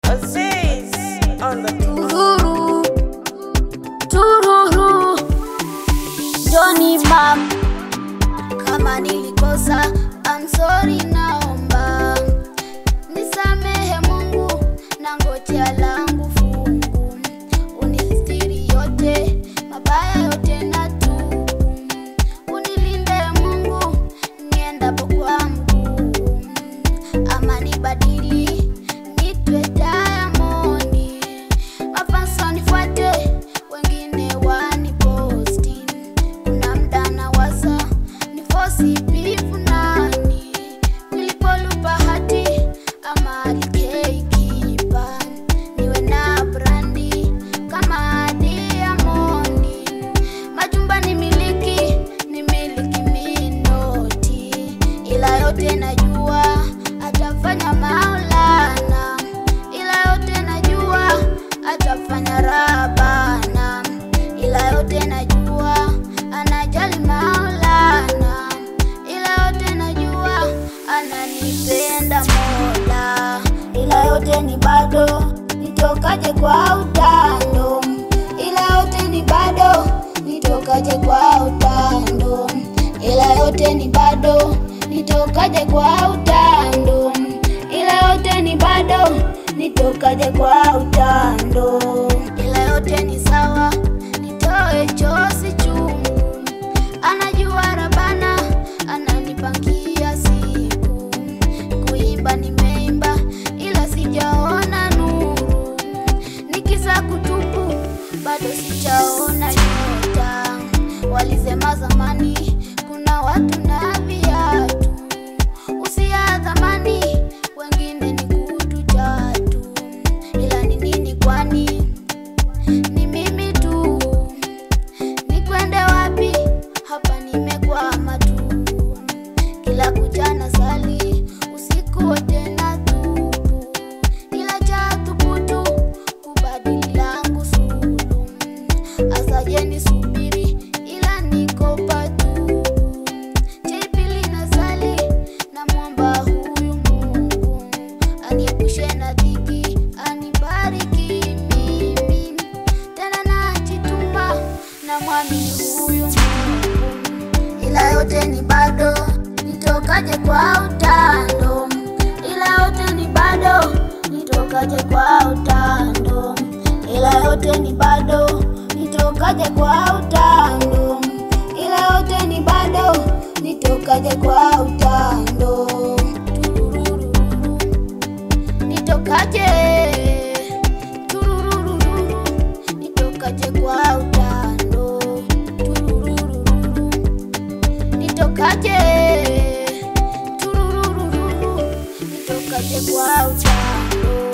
Aziz on the Tururu, tururu, Johnny Mam. Kama nilikosa, I'm sorry, naomba nisamehe Mungu, na ngojea langu fungu. Unistiri yote, mabaya yote na tubu. Unilinde Mungu, niendapo kwa mguu. Ama nibadili, nitwe Diamondi. Mafansi wanifuate, wengine waniposti. Kuna mda nawaza, nifosi bifu nani. Nilipolupa hati, ama alikekipa. Niwe na brandi, kama Diamondi. Majumba ni miliki minoti. Ila yote najua, atafanya Maulana. Ila yote najua, atafanya Rabana. Ila yote najua, anajali Maulana. Ila yote najua, ananipenda Mola. Ila yote ni bado, nitokaje kwa utando. Ila yote ni bado, nitokaje kwa utando. Ila yote ni bado, nitokaje kwa utando. Ila yote ni bado, nitokaje kwa utando. Ila yote ni sawa, nitoe chozi chungu. Anajua Rabana, ananipangia siku. Kuimba nimeimba, ila sijaona nuru. Nikisa kutubu, bado sijaona nyota. Walisema zamani, kuna watu na viatu. Usia dhamani, wengine ni kutu chatu. Ila ni nini kwani, ni mimi tu. Nikwende wapi, hapa nimekwama tu. Kila kucha nasali, usiku wote natubu. Ila cha thubutu, kubadili langu sulu. Asaje nisubiri, ila niko patubu. Jipili nasali, namwomba huyu Mungu. Aniepushe na dhiki, anibariki mimi. Tena najituma, namwamini huyu Mungu. Ila yote ni bado, nitokaje kwa utando. Ila yote ni bado, nitokaje kwa utando. Ila yote ni bado, nitokaje kwa utando. Ila yote ni bado, nitokaje kwa utando. Turururu, nitokaje. Turururu, nitokaje kwa utando. Turururu, nitokaje. Turururu, nitokaje kwa utando.